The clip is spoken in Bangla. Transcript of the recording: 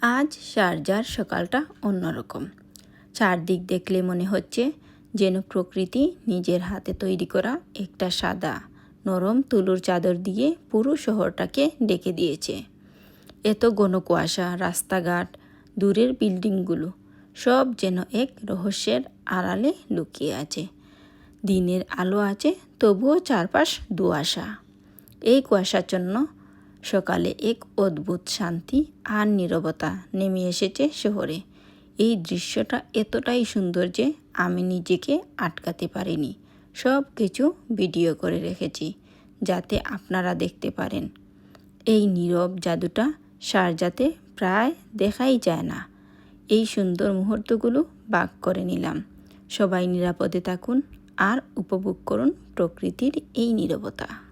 আজ শারজার সকালটা অন্যরকম। চারদিক দেখলে মনে হচ্ছে যেন প্রকৃতি নিজের হাতে তৈরি করা একটা সাদা নরম তুলোর চাদর দিয়ে পুরো শহরটাকে ডেকে দিয়েছে। এত ঘন কুয়াশা, রাস্তাঘাট, দূরের বিল্ডিংগুলো সব যেন এক রহস্যের আড়ালে লুকিয়ে আছে। দিনের আলো আছে, তবুও চারপাশ দুয়াশা। এই কুয়াশাচ্ছন্ন সকালে এক অদ্ভুত শান্তি আর নীরবতা নেমে এসেছে শহরে। এই দৃশ্যটা এতটাই সুন্দর যে আমি নিজেকে আটকাতে পারিনি। সব কিছু ভিডিও করে রেখেছি যাতে আপনারা দেখতে পারেন। এই নীরব জাদুটা শারজাতে প্রায় দেখাই যায় না। এই সুন্দর মুহূর্তগুলো ভাগ করে নিলাম। সবাই নিরাপদে থাকুন আর উপভোগ করুন প্রকৃতির এই নীরবতা।